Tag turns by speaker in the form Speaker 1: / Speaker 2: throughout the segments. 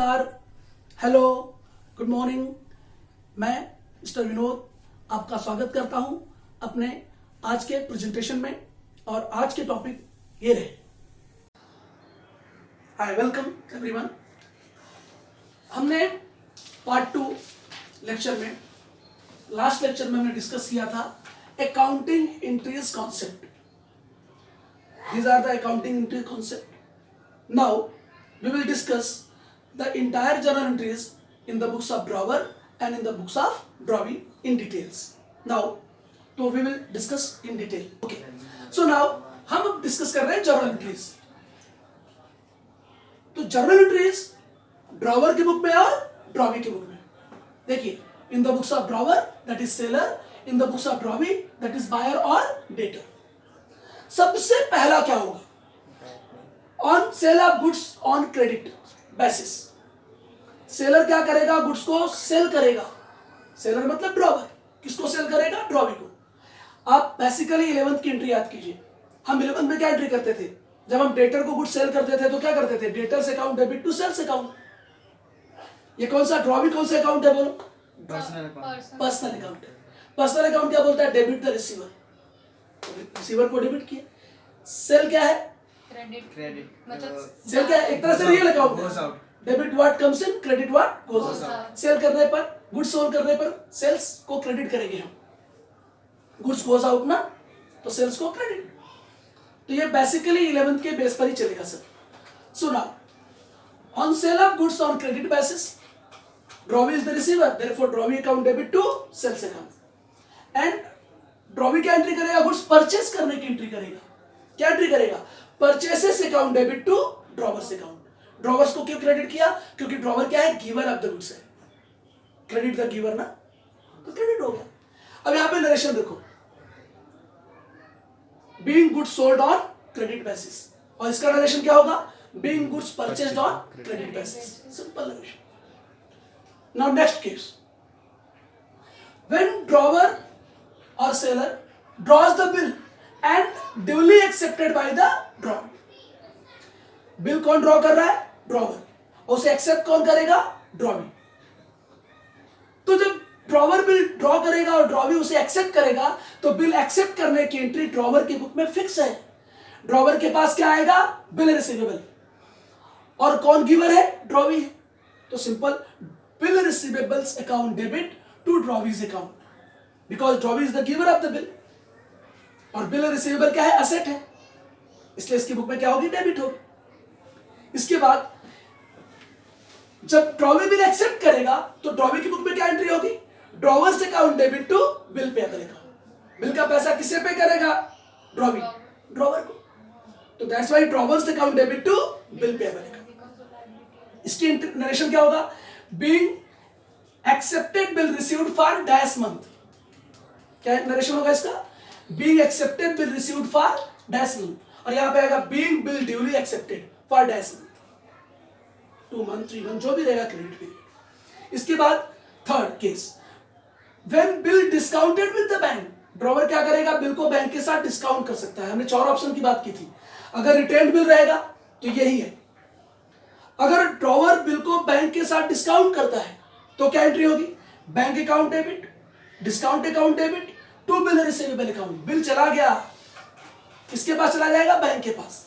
Speaker 1: नमस्कार, hello, good morning. मैं mister Vinod आपका स्वागत करता हूं अपने आज के प्रेजेंटेशन में। और आज के टॉपिक ये रहे। हाय, वेलकम एवरीवन। हमने पार्ट 2 लेक्चर में, लास्ट लेक्चर में हमने डिस्कस किया था accounting entries concept. These are the accounting entry concept. Now we will discuss the entire journal entries in the books of drawer and in the books of drawing in details. Now, so we will discuss in detail. Okay. So now हम अब discuss कर रहे हैं journal entries. तो journal entries drawer की book में और drawing की बुक में। देखिए, in the books of drawer that is seller, in the books of drawing that is buyer और डेटर। सबसे पहला क्या होगा? On sale of goods on credit basis. Seller क्या करेगा? गुड्स को सेल करेगा। सेलर मतलब ड्रॉवर। किसको सेल करेगा? ड्रॉविंग को। आप बेसिकली 11th की एंट्री याद कीजिए। हम 11th में क्या एंट्री करते थे? जब हम डेटर को गुड्स सेल करते थे तो क्या करते थे? Debtors account debit to sales account. ये कौन सा ड्रॉविंग कौन सा अकाउंट है? बोलो। Personal account. पर्सनल अकाउंट क्या बोलता है? Debit the receiver. रिसीवर को डेबिट किया। सेल क्या है? क्रेडिट। मतलब सेल क्या है? एक तरह से रियल अकाउंट है। Debit what comes in, credit what goes out. Sale करने पर, गुड्स सोल्ड करने पर सेल्स को क्रेडिट करेंगे हम। गुड्स गोस आउट ना, तो सेल्स को क्रेडिट। तो ये बेसिकली 11th के बेस पर ही चलेगा sir. So now on sale of goods on credit basis, drawee is the receiver, therefore drawee account debit to sales account. And drawee क्या एंट्री करेगा? गुड्स परचेस करने की एंट्री करेगा। क्या एंट्री करेगा? Purchases account debit to drawer's account. Drawer's को क्यों credit किया? क्योंकि ड्रॉवर क्या है? गिवर ऑफ द गुड्स है। क्रेडिट द गिवर ना, तो क्रेडिट हो गया। अब यहां पे नरेशन देखो, being goods sold on credit basis, और इसका नरेशन क्या होगा? Being goods purchased on credit basis. Simple narration. Now next case, when drawer or seller draws the bill and duly accepted by the drawer। Bill कौन draw कर रहा है? Drawer. उसे accept कौन करेगा? ड्रॉवी। तो जब ड्रॉवर बिल ड्रॉ करेगा और ड्रॉवी उसे एक्सेप्ट करेगा, तो बिल एक्सेप्ट करने की एंट्री ड्रॉवर की बुक में फिक्स है। ड्रॉवर के पास क्या आएगा? Bill receivable. और कौन गिवर है? ड्रॉवी है। तो simple, bill receivables account debit to drawee's account, because drawee is the giver of the bill. और बिल रिसीवेबल क्या है? असेट है, इसलिए इसकी बुक में क्या होगी? डेबिट होगी। इसके बाद जब ड्रॉवी बिल एक्सेप्ट करेगा तो ड्रॉवी की बुक में क्या एंट्री होगी? Drawer's account debit to bill payable account. Bill का पैसा किसे पे करेगा? ड्रॉवी, ड्रॉवर को। तो that's why drawer's account debit to bill payable account. इसकी नरेशन क्या होगा? Being accepted bill received for dash month. क्या नरेशन होगा इसका? Being accepted bill received for dash month. और यहां पे आएगा being bill duly accepted for dash month, 2 month 3 month जो भी रहेगा क्रेडिट पीरियड। इसके बाद third case, when bill discounted with the bank. Drawer क्या करेगा? बिल को बैंक के साथ डिस्काउंट कर सकता है। हमने 4 ऑप्शन की बात की थी। अगर रिटेन बिल रहेगा तो यही है। अगर ड्रॉवर बिल को बैंक के साथ डिस्काउंट करता है तो क्या एंट्री होगी? Bank account debit, discount account debit to bill receivable account. Bill चला गया, किसके पास चला जाएगा? बैंक के पास।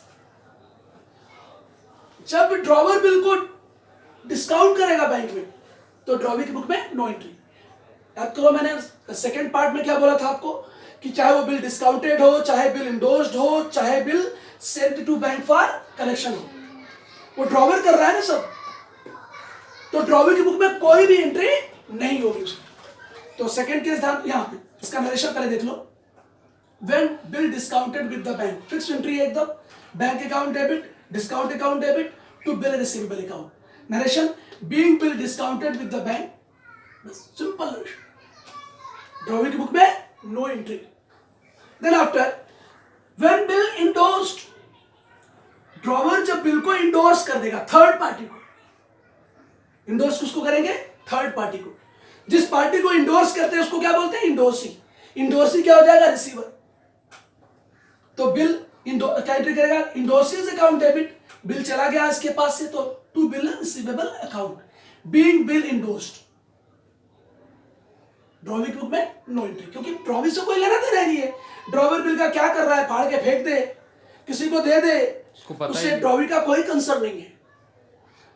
Speaker 1: जब ड्रॉवर बिल को डिस्काउंट करेगा बैंक में, तो ड्रॉवी की बुक में नो एंट्री। याद करो, मैंने सेकंड पार्ट में क्या बोला था आपको कि चाहे वो बिल डिस्काउंटेड हो, चाहे बिल इंडोर्स्ड हो, चाहे bill sent to bank for collection हो, वो ड्रॉवर कर रहा है ना सब, तो ड्रॉवी की बुक में कोई भी एंट्री नहीं होगी उसकी। तो सेकंड केस ध्यान, यहां पे इसका नरेशन पहले देख लो। When bill discounted with the bank, fix entry है एकदम। Bank account debit, discount account debit to bill receivable account. Narration, being bill discounted with the bank, बस सिंपल नरेशन। ड्रॉवी की बुक में no entry. Then after, when bill endorsed, drawer जब bill को endorse कर देगा third party को। Endorse किसको करेंगे? थर्ड पार्टी को। जिस पार्टी को इंडोर्स करते हैं उसको क्या बोलते हैं? इंडोर्सी। इंडोर्सी क्या हो जाएगा? रिसीवर। तो बिल क्या एंट्री करेगा? इंडोर्सीज अकाउंट डेबिट। बिल चला गया इसके पास से, तो to bill receivable account being bill endorsed. Drawee की बुक में नो एंट्री, क्योंकि ड्रॉवी से कोई लेना देना नहीं है। ड्रॉवर बिल का क्या कर रहा है, फाड़ के फेंक दे, किसी को दे दे, उससे ड्रॉवी का कोई कंसर्न नहीं है।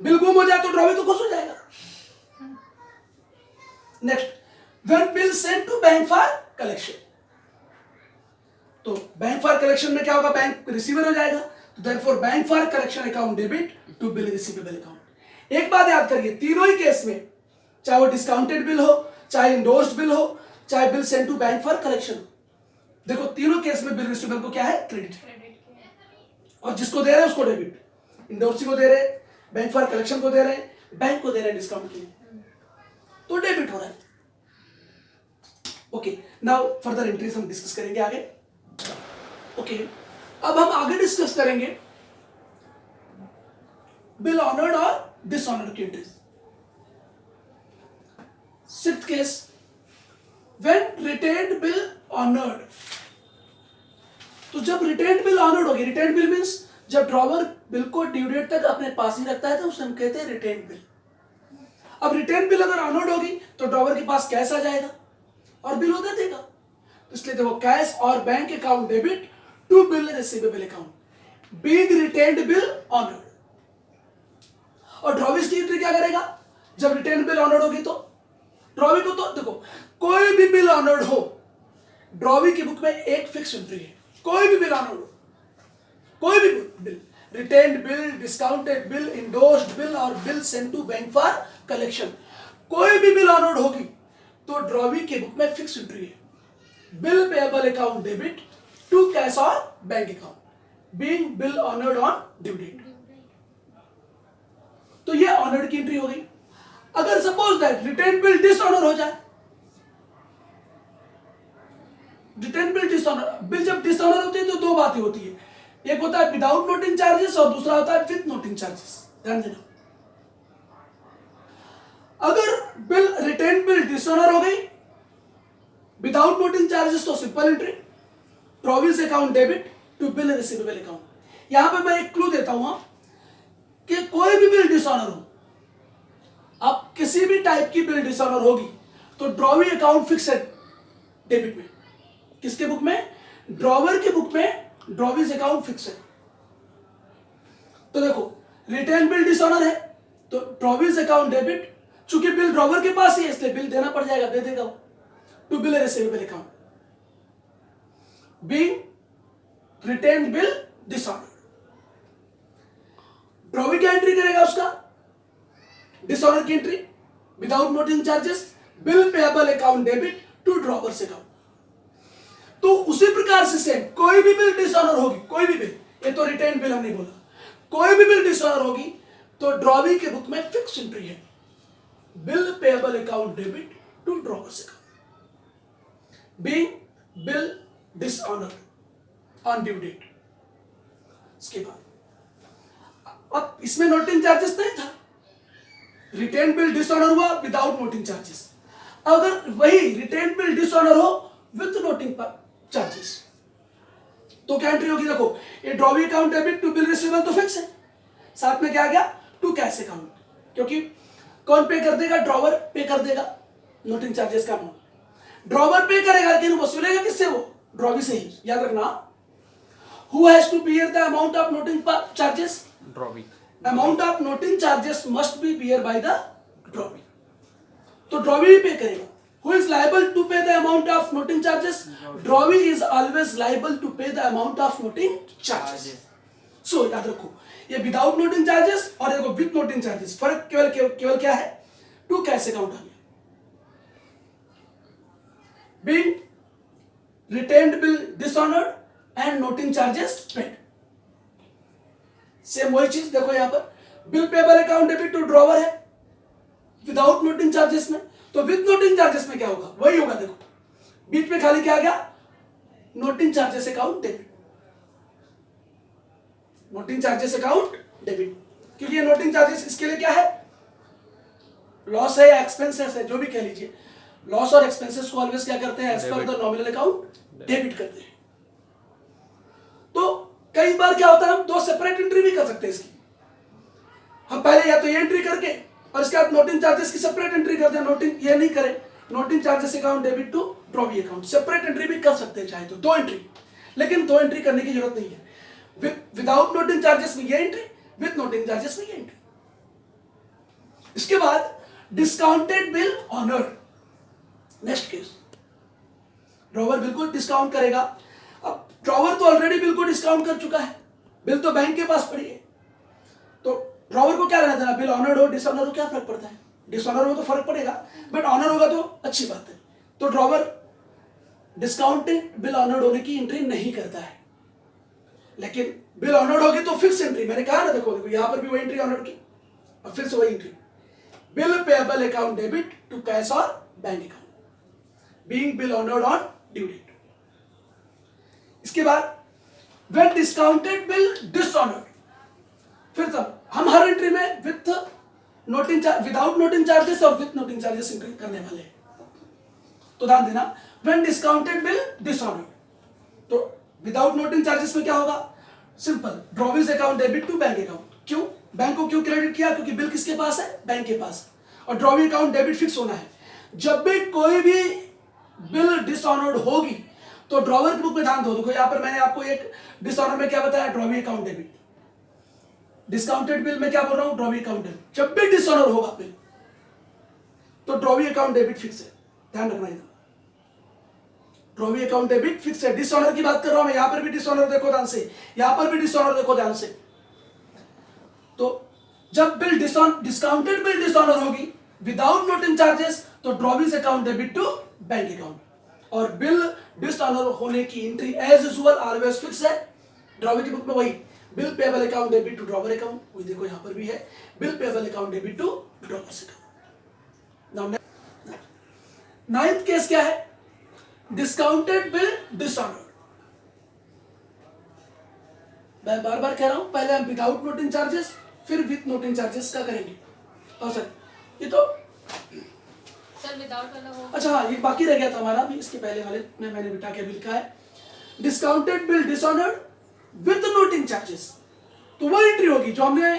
Speaker 1: बिल गुम हो जाए तो ड्रॉवी तो खुश हो जाएगा। Next, when bill sent to bank for collection, तो बैंक फॉर कलेक्शन में क्या होगा, बैंक रिसीवर हो जाएगा, तो therefore bank for collection account debit to bill receivable account. एक बात याद करिए, तीनों ही केस में, चाहे वो डिस्काउंटेड बिल हो, चाहे इंडोर्स्ड बिल हो, चाहे bill sent to bank for collection, देखो तीनों केस में बिल रिसीवेबल को क्या है, क्रेडिट है, और जिसको दे रहे हैं उसको डेबिट, इंडोर्सी को दे रहे हैं, बैंक फॉर कलेक्शन को दे रहे हैं, बैंक को दे रहे हैं डिस्काउंट के लिए, तो डेबिट हो रहा है। ओके, नाउ फर्दर एंट्रीज हम डिस्कस करेंगे आगे। ओके, अब हम आगे डिस्कस करेंगे बिल ऑनर्ड और डिसऑनर्ड की entries. Sixth case, when retained bill honoured, तो जब रिटेन्ड बिल ऑनर्ड होगी, रिटेन्ड बिल मींस जब ड्रॉवर बिल को ड्यू डेट तक अपने पास ही रखता है तो उसे हम कहते हैं रिटेन्ड बिल। अब रिटेन्ड बिल अगर ऑनर्ड होगी तो ड्रॉवर के पास कैश आ जाएगा और बिल वो दे देगा, तो इसलिए देखो कैश और bank account debit to bill receivable account being retained bill honoured. और ड्रॉविस की एंट्री क्या करेगा, जब रिटेन्ड बिल ऑनर्ड होगी तो ड्रॉवी को, तो देखो कोई भी बिल ऑनर्ड हो, ड्रॉवी की बुक में एक फिक्स एंट्री है, कोई भी बिल ऑनर्ड हो, कोई भी bill, retained bill, discounted bill, endorsed bill और bill sent to bank for collection, कोई भी बिल ऑनर्ड होगी तो ड्रॉवी के बुक में फिक्स एंट्री है, bill payable account debit to cash और bank account being bill honoured on due date. तो ये ऑनर्ड की एंट्री हो गई। अगर suppose that retain bill dishonour हो जाए, रिटेन बिल डिसऑनर, बिल जब डिसऑनर होती है तो दो बातें होती है, एक होता है विदाउट नोटिंग चार्जेस और दूसरा होता है विद नोटिंग चार्जेस। ध्यान देना, अगर बिल रिटेन बिल डिसऑनर हो गई विदाउट नोटिंग चार्जेस तो simple entry, provision account debit to bill receivable account. यहां पे मैं एक क्लू देता हूं कि कोई भी बिल डिसऑनर हो, अब किसी भी टाइप की बिल डिसऑनर होगी तो ड्रॉवी अकाउंट फिक्स है डेबिट में, किसके बुक में, ड्रॉवर की बुक में ड्रॉवीज अकाउंट फिक्स है। तो देखो रिटेन बिल डिसऑनर है तो ड्रॉवीज अकाउंट डेबिट, चूंकि बिल ड्रॉवर के पास ही है इसलिए बिल देना पड़ जाएगा, दे देगा to bill receivable account being retained bill dishonour. Drawee क्या एंट्री करेगा, उसका डिसऑनर की entry without noting charges, bill payable account debit to drawer's account. तो उसी प्रकार से सेम कोई भी बिल डिसऑनर होगी, कोई भी बिल, ये तो रिटेन बिल हमने बोला, कोई भी बिल डिसऑनर होगी तो ड्रॉवी के बुक में फिक्स एंट्री है, bill payable account debit to drawer's account being bill dishonour on due date. इसके बाद अब इसमें नोटिंग चार्जेस नहीं था, रिटेन बिल डिसऑनर हुआ विदाउट नोटिंग चार्जेस, अगर वही रिटेन बिल डिसऑनर हो विद नोटिंग चार्जेस तो क्या एंट्री होगी, देखो ये drawee account debit to bill receivable तो फिक्स है, साथ में क्या आ गया, टू कैश अकाउंट, क्योंकि कौन पे कर देगा, ड्रॉवर पे कर देगा नोटिंग चार्जेस का अमाउंट, ड्रॉवर पे करेगा लेकिन वसूलेगा किससे, वो ड्रॉवी से ही, याद रखना। Who has to bear the amount of noting charges,
Speaker 2: drawee,
Speaker 1: amount of noting charges must be bear by the drawee, तो ड्रॉवी ही पे करेगा। Who is liable to pay the amount of noting charges? Drawee is always liable to pay the amount of noting charges. So याद रखो, ये without noting charges और देखो with noting charges, फर्क केवल क्या है, टू कैश अकाउंट आ गया, being retained bill dishonored and noting charges paid, same वही चीज देखो यहाँ पर, bill payable account debit to drawer है विदाउट नोटिंग चार्जेस में, तो विद नोटिंग चार्जेस में क्या होगा, वही होगा, देखो बीच में खाली क्या आ गया, noting charges account debit, noting charges account debit, क्योंकि ये नोटिंग चार्जेस इसके लिए क्या है, लॉस है या एक्सपेंसेस है, जो भी कह लीजिए, लॉस और एक्सपेंसेस को ऑलवेज क्या करते हैं, as per the nominal account debit करते हैं। तो कई बार क्या होता है, हम दो सेपरेट एंट्री भी कर सकते हैं इसकी, हम पहले या तो ये एंट्री करके और इसके बाद नोटिंग चार्जेस की सेपरेट एंट्री करते हैं, नोटिंग ये नहीं करें, noting charges account debit to drawee account, separate entry भी कर सकते हैं चाहे तो, दो एंट्री, लेकिन दो एंट्री करने की जरूरत नहीं है। विदाउट नोटिंग चार्जेस में ये एंट्री, विद नोटिंग चार्जेस में ये एंट्री। इसके बाद discounted bill honoured, next case, drawer bill को डिस्काउंट करेगा। अब ड्रॉवर तो ऑलरेडी बिल को डिस्काउंट कर चुका है, बिल तो बैंक के पास पड़ी है, तो ड्रॉवर को क्या लेना देना, बिल ऑनर्ड हो डिसऑनर हो क्या फर्क पड़ता है, डिसऑनर हो तो फर्क पड़ेगा, बट ऑनर होगा तो अच्छी बात है। तो ड्रॉवर डिस्काउंटेड बिल ऑनर्ड होने की एंट्री नहीं करता है, लेकिन बिल ऑनर्ड होगी तो फिक्स एंट्री, मैंने कहा ना, देखो देखो यहां पर भी वही एंट्री ऑनर्ड की और फिर से वही entry, bill payable account debit to cash और bank account being bill honoured on due date. इसके बाद व्हेन डिस्काउंटेड बिल डिसऑनर्ड, फिर तब हम हर एंट्री में with noting without noting charges और विथ नोटिंग चार्जेस एंट्री करने वाले हैं। तो ध्यान देना, व्हेन डिस्काउंटेड बिल डिसऑनर्ड, तो विदाउट नोटिंग चार्जेस में क्या होगा, simple, drawee's account debit to bank account. क्यों, बैंक को क्यों क्रेडिट किया, क्योंकि बिल किसके पास है, बैंक के पास, और ड्रॉवी अकाउंट डेबिट फिक्स होना है। जब भी कोई भी बिल डिसऑनर्ड होगी तो ड्रॉवर की बुक में ध्यान दो, देखो यहां पर मैंने आपको एक डिसऑनर में क्या बताया, drawee account debit, discounted bill में क्या बोल रहा हूं, ड्रॉवी अकाउंट डेबिट। जब भी डिसऑनर होगा बिल तो ड्रॉवी अकाउंट डेबिट फिक्स है, ध्यान रखना इधर, ड्रॉवी अकाउंट डेबिट फिक्स है। डिसऑनर की बात कर रहा हूं मैं, यहां पर भी डिसऑनर देखो ध्यान से, यहां पर भी डिसऑनर देखो ध्यान से। तो जब बिल डिस्काउंटेड बिल डिसऑनर होगी विदाउट नोटिंग चार्जेस तो drawee's account debit to bank account, और बिल डिसऑनर होने की entry as usual always fix है। ड्रॉवी की बुक में वही bill payable account debit to drawer account, वही देखो यहां पर भी है, bill payable account debit to drawer's account. Ninth case क्या है, डिस्काउंटेड बिल डिसऑनर्ड। मैं बार बार कह रहा हूं, पहले हम विदाउट नोटिंग चार्जेस फिर विथ नोटिंग चार्जेस का करेंगे। और सर ये तो
Speaker 2: सर विदाउट वाला हो,
Speaker 1: अच्छा हाँ, ये बाकी रह गया था हमारा, अभी इसके पहले वाले में मैंने बिठा के भी लिखा है, discounted bill dishonoured with noting charges. तो वो एंट्री होगी जो हमने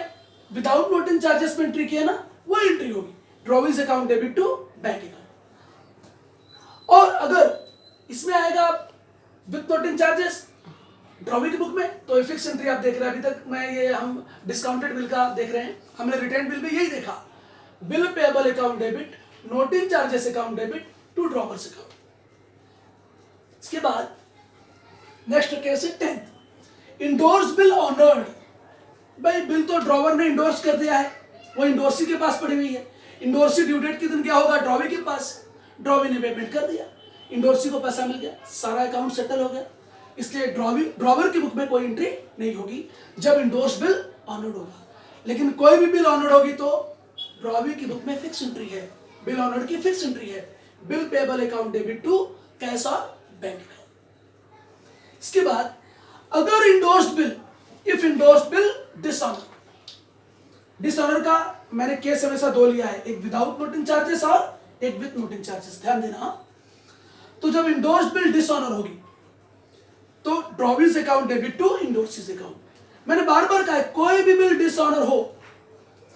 Speaker 1: विदाउट नोटिंग चार्जेस में एंट्री किया ना, वो एंट्री होगी drawee's account debit to bank account. और अगर इसमें आएगा विथ नोटिंग चार्जेस ड्रॉवी की बुक में, तो फिक्स एंट्री आप देख रहे हैं, अभी तक मैं ये हम डिस्काउंटेड बिल का देख रहे हैं, हमने रिटर्न बिल में यही देखा, bill payable account debit noting charges account debit to drawer's account. इसके बाद नेक्स्ट केस है 10th, इंडोर्स बिल ऑनर्ड। भाई बिल तो ड्रॉवर ने इंडोर्स कर दिया है, वो इंडोर्सी के पास पड़ी हुई है, इंडोर्सी ड्यू डेट के दिन क्या होगा, ड्रॉवी के पास, ड्रॉवी ने पेमेंट कर दिया, इंडोर्सी को पैसा मिल गया, सारा अकाउंट सेटल हो गया, इसलिए ड्रॉवर की बुक में कोई एंट्री नहीं होगी जब इंडोर्स बिल ऑनर्ड होगा। लेकिन कोई भी बिल ऑनर्ड होगी तो ड्रॉवी की बुक में फिक्स एंट्री है, बिल ऑनर्ड की फिक्स एंट्री है, bill payable account debit to cash और बैंक अकाउंट। इसके बाद अगर endorsed bill, if endorsed bill dishonour, dishonour का मैंने केस हमेशा दो लिया है, एक विदाउट नोटिंग चार्जेस और एक विथ नोटिंग चार्जेस, ध्यान देना। तो जब इंडोर्स्ड बिल डिसऑनर होगी तो drawee's account debit to इंडोर्सिस account. मैंने बार बार कहा है, कोई भी बिल डिसऑनर हो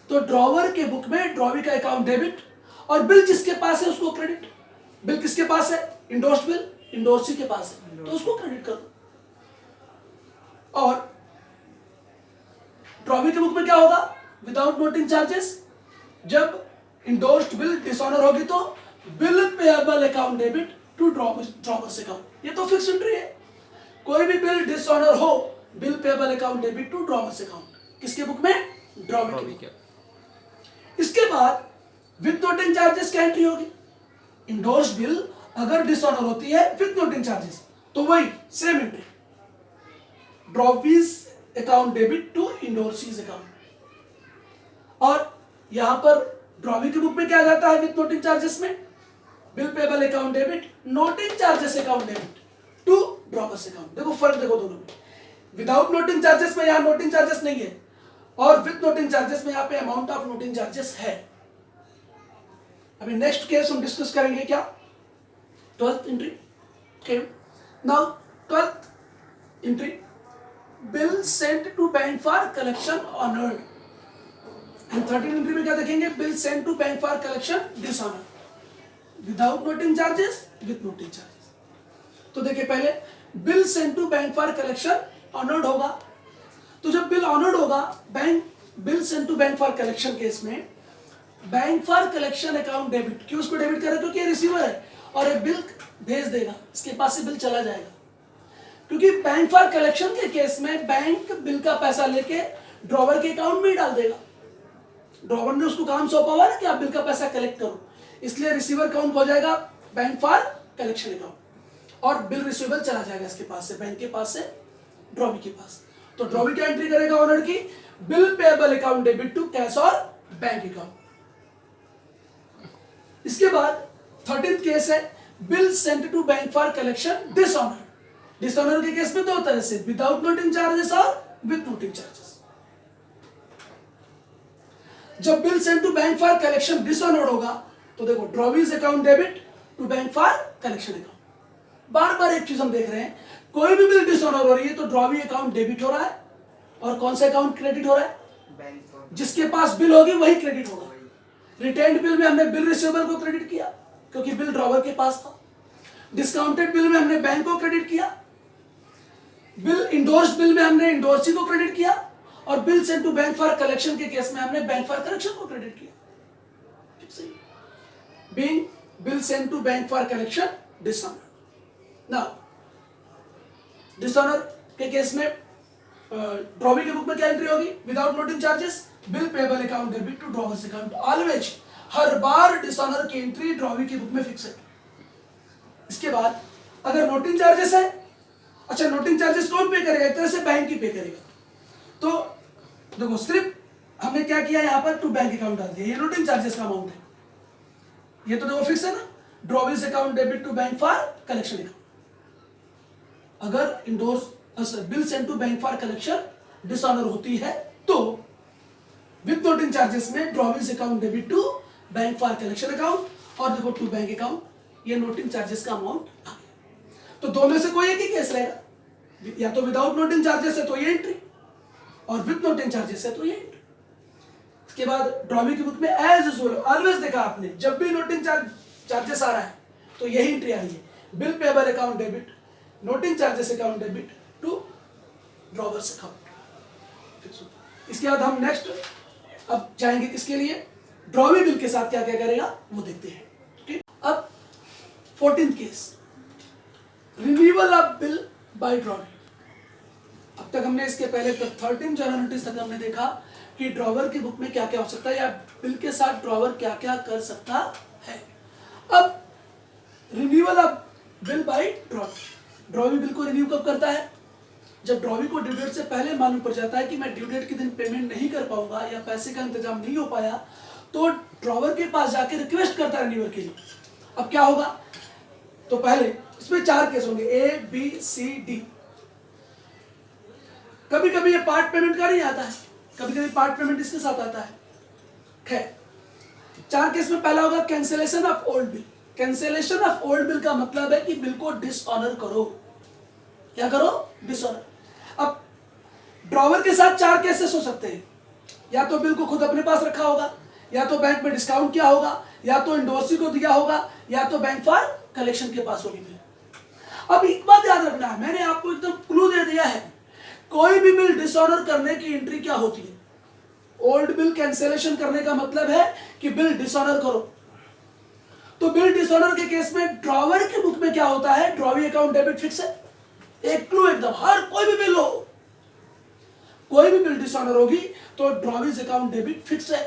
Speaker 1: तो ड्रॉवर के बुक में ड्रॉवी का अकाउंट डेबिट, और बिल जिसके पास है उसको क्रेडिट। बिल किसके पास है, इंडोर्स्ड बिल इंडोर्सी के पास है, तो उसको क्रेडिट कर दो। और ड्रॉवी के बुक में क्या होगा, विदाउट नोटिंग चार्जेस, जब इंडोर्स्ड बिल डिसऑनर होगी तो bill payable account debit to drawer's account. ये तो फिक्स एंट्री है, कोई भी बिल डिसऑनर हो bill payable account debit to drawer's account, किसके बुक में, ड्रॉवी के। इसके बाद विथ नोटिंग चार्जेस क्या एंट्री होगी, इंडोर्स्ड बिल अगर डिसऑनर होती है विथ नोटिंग चार्जेस तो वही same entry, drawee's account debit to endorsee's account. और यहां पर ड्रॉवी की बुक में क्या जाता है विथ नोटिंग चार्जेस में, bill payable account debit noting charges account debit to drawer's account. देखो फर्क देखो दोनों में, विदाउट नोटिंग चार्जेस में यहां नोटिंग चार्जेस नहीं है, और विथ नोटिंग चार्जेस में यहां पे अमाउंट ऑफ नोटिंग चार्जेस है। अभी नेक्स्ट केस हम डिस्कस करेंगे क्या, 12th entry. Okay, now 12th entry, bill sent to bank for collection honoured. And 13 entry में क्या देखेंगे, bill send to bank for collection dishonour without noting charges, with noting charges. तो देखिए पहले bill send to bank for collection honoured होगा। तो जब bill honoured होगा, bank bill send to bank for collection case में bank for collection account debit, क्यों उसको डेबिट करें, क्योंकि ये रिसीवर है और ये बिल भेज देगा, इसके पास से बिल चला जाएगा। क्योंकि बैंक फॉर कलेक्शन के केस में बैंक बिल का पैसा लेके ड्रॉवर के अकाउंट में ही डाल देगा। ड्रॉवर ने उसको काम सौंपा हुआ ना कि आप बिल का पैसा कलेक्ट करो, इसलिए रिसीवर अकाउंट हो जाएगा बैंक फॉर कलेक्शन अकाउंट और बिल रिसीवेबल चला जाएगा इसके पास से, बैंक के पास से ड्रॉवी के पास। तो ड्रॉवी क्या एंट्री करेगा ऑनर की, bill payable account debit to cash और बैंक अकाउंट। इसके बाद 13th केस है bill sent to bank for collection dishonour. Dishonour के केस में दो तरह से, विदाउट नोटिंग चार्जेस और विद नोटिंग चार्जेस। जब bill sent to bank for collection dishonoured होगा तो देखो drawee's account debit to bank for collection account. बार बार एक चीज हम देख रहे हैं, कोई भी बिल डिसऑनर हो रही है तो ड्रॉवी अकाउंट डेबिट हो रहा है और कौन सा अकाउंट क्रेडिट हो रहा है, जिसके पास बिल होगी वही क्रेडिट होगा। रिटेन्ड बिल में हमने बिल रिसीवेबल को क्रेडिट किया क्योंकि बिल ड्रॉवर के पास था। डिस्काउंटेड बिल में हमने बैंक को क्रेडिट किया, बिल इंडोर्स्ड बिल में हमने इंडोर्सी को क्रेडिट किया और bill sent to bank for collection के केस में हमने बैंक फॉर कलेक्शन को क्रेडिट किया। ठीक सही, being bill sent to bank for collection dishonour. Now dishonour के केस में ड्रॉवी के बुक में क्या एंट्री होगी, without noting charges, bill payable account debit to drawer's account. Always, हर बार डिसऑनर की एंट्री ड्रॉवी की बुक में फिक्स है। इसके बाद अगर नोटिंग चार्जेस है, अच्छा नोटिंग चार्जेस कौन पे करेगा, एक तरह से बैंक ही पे करेगा। तो देखो सिर्फ हमने क्या किया यहाँ पर, टू बैंक अकाउंट डाल दिया, ये नोटिंग चार्जेस का अमाउंट है। ये तो देखो फिक्स है ना, drawee's account debit to bank for collection account. अगर endorse bill sent to bank for collection dishonour होती है तो विद नोटिंग चार्जेस में drawee's account debit to bank for collection account और देखो टू बैंक अकाउंट, ये नोटिंग चार्जेस का amount आ गया। तो दो में से कोई एक ही केस रहेगा, या तो विदाउट नोटिंग चार्जेस है तो ये एंट्री और विद नोटिंग चार्जेस है तो ये एंट्री। इसके बाद ड्रॉवी की बुक में एज यूजुअल ऑलवेज देखा आपने, जब भी नोटिंग चार्जेस आ रहा है तो यही एंट्री आई है, bill payable account debit noting charges account debit to drawer's account. इसके बाद हम नेक्स्ट अब जाएंगे किसके लिए, ड्रॉवी बिल के साथ क्या क्या करेगा वो देखते हैं। ठीक, अब 14th case, renewal of bill bye drawee. अब तक हमने इसके पहले तक 13 जनवरी तक हमने देखा कि ड्रॉवर की बुक में क्या क्या हो सकता है या बिल के साथ ड्रॉवर क्या क्या कर सकता है। अब renewal of bill bye drawee. Drawee bill को रिन्यू कब करता है, जब ड्रॉवी को ड्यू डेट से पहले मालूम पड़ जाता है कि मैं ड्यू डेट के दिन पेमेंट नहीं कर पाऊंगा या पैसे का इंतजाम नहीं हो पाया, तो ड्रॉवर के पास जाके रिक्वेस्ट करता है रिन्यूअल के लिए। अब क्या होगा, तो पहले इसमें 4 केस होंगे, A B C D। कभी कभी ये पार्ट पेमेंट का नहीं आता है, कभी कभी पार्ट पेमेंट इसके साथ आता है। खैर 4 केस में पहला होगा cancellation of old bill. Cancellation of old bill का मतलब है कि बिल को डिसऑनर करो। क्या करो, डिसऑनर। अब ड्रॉवर के साथ 4 केसेस हो सकते हैं, या तो बिल को खुद अपने पास रखा होगा, या तो बैंक में डिस्काउंट किया होगा, या तो इंडोर्सी को दिया होगा, या तो बैंक फॉर कलेक्शन के पास होगी बिल। अब एक बात याद रखना है, मैंने आपको एकदम क्लू दे दिया है, कोई भी बिल डिसऑनर करने की एंट्री क्या होती है। ओल्ड बिल कैंसिलेशन करने का मतलब है कि बिल डिसऑनर करो। तो बिल डिसऑनर के केस में ड्रॉवर की बुक में क्या होता है, ड्रॉवी अकाउंट डेबिट फिक्स है। एक क्लू एकदम, हर कोई भी बिल हो, कोई भी बिल डिसऑनर होगी तो ड्रॉवीज अकाउंट डेबिट फिक्स है।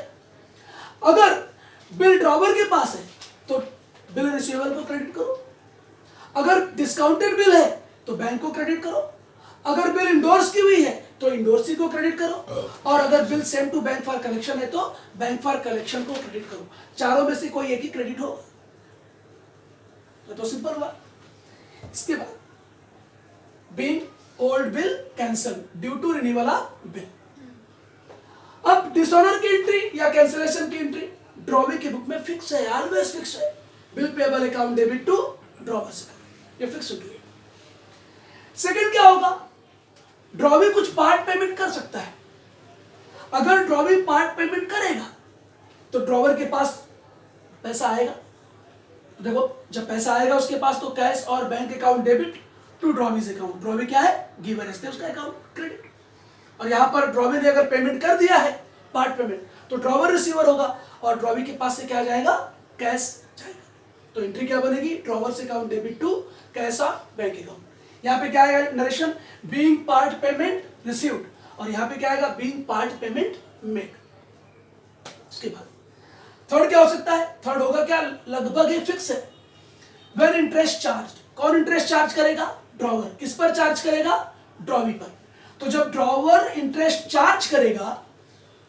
Speaker 1: अगर बिल ड्रॉवर के पास है तो बिल रिसीवेबल को क्रेडिट करो, अगर डिस्काउंटेड बिल है तो बैंक को क्रेडिट करो, अगर बिल इंडोर्स की हुई है तो इंडोर्सी को क्रेडिट करो, और अगर bill send to bank for collection है तो बैंक फॉर कलेक्शन को क्रेडिट करो। चारों में से कोई एक ही क्रेडिट हो तो सिंपल हुआ। इसके बाद being old bill cancel due to renewal of bill. अब डिसऑनर की एंट्री या कैंसिलेशन की एंट्री ड्रॉवी की बुक में फिक्स है, ऑलवेज फिक्स है, bill payable account debit to drawer's account, ये फिक्स होती है। सेकंड क्या होगा, ड्रॉवी कुछ पार्ट पेमेंट कर सकता है। अगर ड्रॉवी पार्ट पेमेंट करेगा तो ड्रॉवर के पास पैसा आएगा। तो देखो जब पैसा आएगा उसके पास तो कैश और bank account debit to drawee's account. Drawee क्या है? गिवर, इसलिए उसका अकाउंट क्रेडिट। और यहाँ पर ड्रॉवी ने अगर पेमेंट कर दिया है पार्ट पेमेंट तो ड्रॉवर रिसीवर होगा और ड्रॉवी के पास से क्या जाएगा? कैश जाएगा। तो एंट्री क्या बनेगी? ड्रॉवर से अकाउंट डेबिट टू कैश और बैंक अकाउंट। यहाँ पे क्या आएगा narration? Being part payment received, और यहाँ पे क्या आएगा? Being part payment made. उसके बाद थर्ड क्या हो सकता है? थर्ड होगा क्या? लगभग ये फिक्स है। वेन इंटरेस्ट चार्ज, कौन इंटरेस्ट चार्ज करेगा? ड्रॉवर। किस पर चार्ज करेगा? ड्रॉवी पर। तो जब ड्रॉवर इंटरेस्ट चार्ज करेगा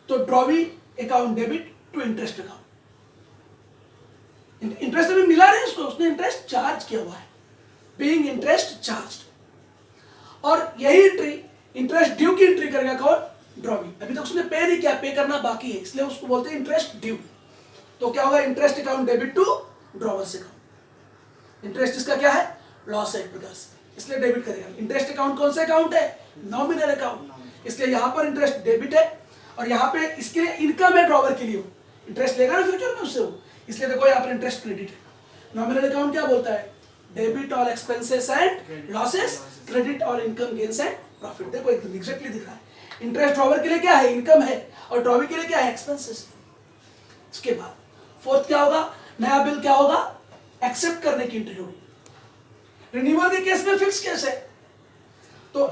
Speaker 1: तो drawee account debit to interest account. Interest अभी मिला नहीं उसको, उसने इंटरेस्ट चार्ज किया हुआ है, बीइंग इंटरेस्ट चार्ज। और यही एंट्री इंटरेस्ट ड्यू की एंट्री करेगा कौन? ड्रॉवी। अभी तक उसने पे नहीं किया, पे करना बाकी है, इसलिए उसको बोलते हैं इंटरेस्ट ड्यू। तो क्या होगा? Interest account debit to drawer से अकाउंट। इंटरेस्ट इसका क्या है? लॉस है एक प्रकार से, इसलिए डेबिट करेगा। इंटरेस्ट अकाउंट कौन सा अकाउंट है? नॉमिनल अकाउंट, इसलिए यहां पर इंटरेस्ट डेबिट है और यहां पे इसके लिए इनकम है ड्रॉवर के लिए, इंटरेस्ट लेगा ना फ्यूचर में उससे वो, इसलिए देखो यहाँ पर इंटरेस्ट क्रेडिट है। नॉमिनल अकाउंट क्या बोलता है? Debit all expenses and losses, credit all income gains and profit. देखो एकदम एग्जैक्टली दिख रहा है। इंटरेस्ट ड्रॉवर के लिए क्या है? इनकम है, और ड्रॉवी के लिए क्या है? एक्सपेंसेस। इसके बाद फोर्थ क्या होगा? नया बिल क्या होगा? एक्सेप्ट करने की एंट्री होगी। रिन्यूअल के केस में फिक्स केस है, तो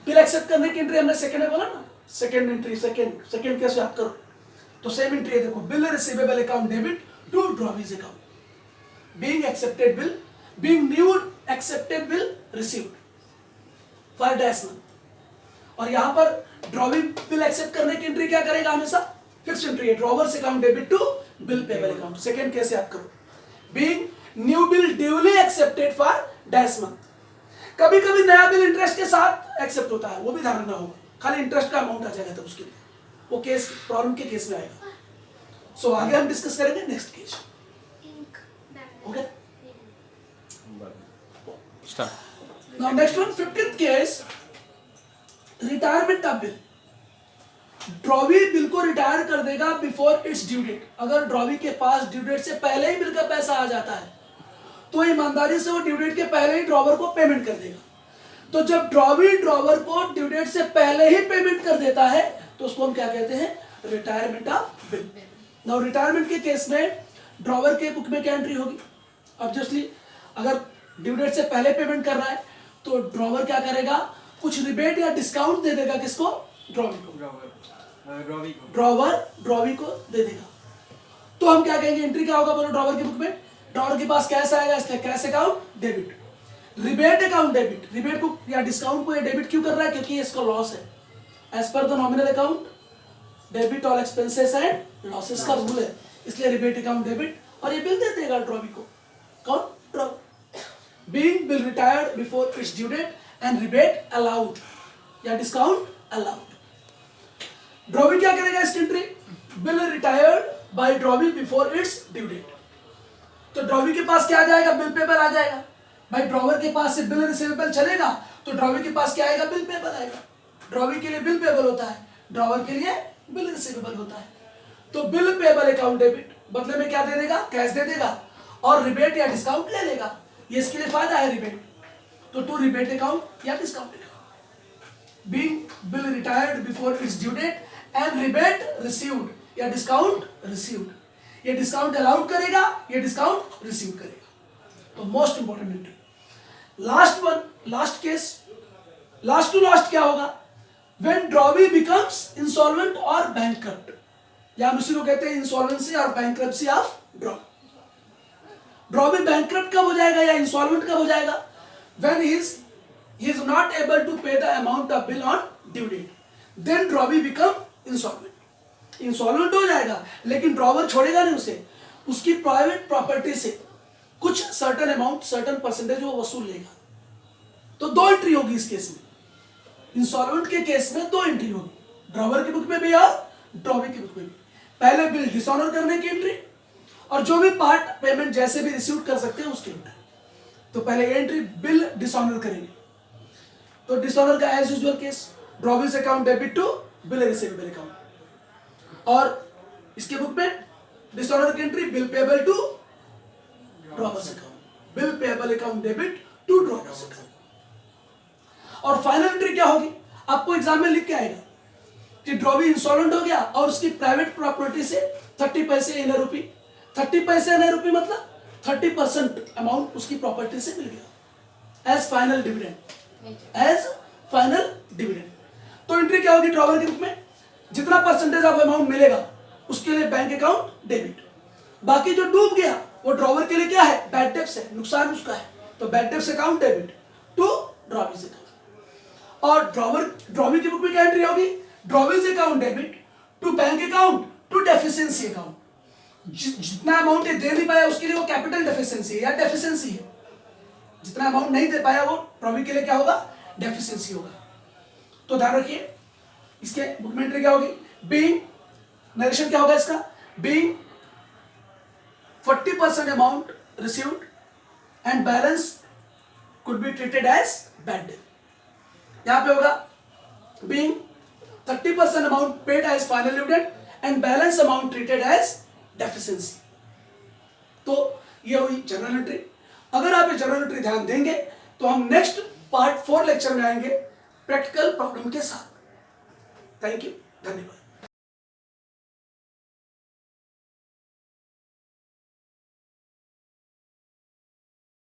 Speaker 1: बिल एक्सेप्ट करने की एंट्री हमने सेकंड में बोला ना, सेकंड एंट्री, सेकंड केस याद करो। तो सेम एंट्री है, देखो bill receivable account debit to drawee's account, being accepted bill, being new accepted bill received for dash month. और यहां पर ड्रॉवी बिल एक्सेप्ट करने की एंट्री क्या करेगा? हमेशा फिक्स एंट्री है, drawer's account debit to bill payable account. Second case याद करो, being new bill duly accepted for dash month. कभी कभी नया बिल इंटरेस्ट के साथ एक्सेप्ट होता है, वो भी ध्यान रखना होगा, खाली इंटरेस्ट का अमाउंट आ जाएगा तब उसके लिए, वो केस प्रॉब्लम के केस में आएगा। सो आगे हम डिस्कस करेंगे next case. Okay, start. Now next one, 15th case, retirement of bill. Drawee bill को रिटायर कर देगा बिफोर इट्स ड्यू डेट। अगर ड्रॉवी के पास ड्यू डेट से पहले ही बिल का पैसा आ जाता है तो ईमानदारी से वो ड्यू डेट के पहले ही ड्रॉवर को पेमेंट कर देगा। तो जब ड्रॉवी ड्रॉवर को ड्यू डेट से पहले ही पेमेंट कर देता है तो उसको हम क्या कहते हैं? Retirement of bill. Now retirement के केस में ड्रॉवर के बुक में क्या एंट्री होगी? ऑब्वियसली अगर ड्यू डेट से पहले पेमेंट कर रहा है तो ड्रॉवर क्या करेगा? कुछ रिबेट या डिस्काउंट दे देगा। किसको? ड्रॉवी को। ड्रॉवर ड्रॉवी को दे देगा। तो हम क्या कहेंगे? एंट्री क्या होगा बोलो ड्रॉवर की बुक में? ड्रॉवर के पास कैश आएगा, इसलिए cash account debit. Rebate account debit, rebate को या डिस्काउंट को ये डेबिट क्यों कर रहा है? क्योंकि ये इसका लॉस है। As per the nominal account debit all expenses and losses का रूल है, इसलिए रिबेट अकाउंट डेबिट, और ये बिल दे देगा ड्रॉवी को। कौन? Drawer. Being bill retired before its due date and rebate allowed या डिस्काउंट अलाउड। ड्रॉवी क्या करेगा इसकी entry? Bill retired by drawee before its due date. तो ड्रॉवी के पास क्या आ जाएगा? बिल पेपर आ जाएगा। भाई ड्रॉवर के पास से बिल रिसीवेबल चलेगा तो ड्रॉवी के पास क्या आएगा? बिल पेपर आएगा। ड्रॉवी के लिए बिल पेबल होता है, ड्रॉवर के लिए बिल रिसीवेबल होता है। तो बिल पेबल अकाउंट डेबिट, बदले में क्या दे देगा? कैश दे देगा, और रिबेट या डिस्काउंट ले लेगा। ये इसके लिए फायदा है रिबेट, तो टू रिबेट अकाउंट या discount account. Being bill retired before its due date and rebate received या डिस्काउंट रिसीव्ड। ये डिस्काउंट अलाउड करेगा, ये डिस्काउंट रिसीव करेगा। तो most important entry. Last one, last case, last to last क्या होगा? When drawee becomes insolvent और bankrupt, या हम उसी को कहते हैं इंसॉल्वेंसी और bankruptcy of drawee. Drawee bankrupt कब हो जाएगा या इंसॉल्वेंट कब हो जाएगा? When he is not able to pay the amount of bill on due date, then drawee become insolvent. Insolvent हो जाएगा लेकिन ड्रॉवर छोड़ेगा नहीं उसे, उसकी प्राइवेट प्रॉपर्टी से कुछ सर्टेन अमाउंट, सर्टेन परसेंटेज वो वसूल लेगा। तो दो एंट्री होगी इस केस में। इंसॉल्वेंट के केस में दो एंट्री होगी, ड्रॉवर की बुक में भी और ड्रॉवी की बुक में भी। पहले बिल डिसऑनर करने की एंट्री, और जो भी पार्ट पेमेंट जैसे भी रिसीव कर सकते हैं उसकी एंट्री। तो पहले ये एंट्री बिल डिसऑनर करेंगे। तो डिसऑनर का as usual case, drawee's account debit to bill receivable account. और इसके बुक में डिसऑर्डर की entry bill payable to drawer's account, bill payable account debit to drawer's account. और फाइनल एंट्री क्या होगी? आपको एग्जाम में लिख के आएगा कि ड्रॉवी इंसॉल्वेंट हो गया और उसकी प्राइवेट प्रॉपर्टी से 30 पैसे इन रुपी, 30 पैसे इन रुपी मतलब 30% अमाउंट उसकी प्रॉपर्टी से मिल गया as final dividend, as final dividend. तो एंट्री क्या होगी ड्रॉवर के बुक में? जितना परसेंटेज ऑफ अमाउंट मिलेगा उसके लिए बैंक अकाउंट डेबिट, बाकी जो डूब गया वो ड्रॉवर के लिए क्या है? बैड डेब्ट्स है, नुकसान उसका है, तो bad debts account debit to drawee's account. और ड्रॉवी की बुक में क्या एंट्री होगी? Drawee's account debit to bank account to deficiency account. जितना अमाउंट ये दे नहीं पाया उसके लिए वो कैपिटल डेफिशिएंसी है या डेफिशिएंसी है, जितना अमाउंट नहीं दे पाया वो ड्रॉवी के लिए क्या होगा? डेफिशिएंसी होगा। तो ध्यान रखिए इसके बुक में एंट्री क्या होगी? बीइंग, नरेशन क्या होगा इसका? Being 40% amount received and balance could be treated as bad debt. यहां पे होगा being 30% amount paid as final dividend and balance amount treated as deficiency. तो ये हुई जनरल एंट्री। अगर आप ये जनरल एंट्री ध्यान देंगे तो हम नेक्स्ट पार्ट 4 लेक्चर में आएंगे प्रैक्टिकल प्रॉब्लम के साथ। थैंक यू, धन्यवाद।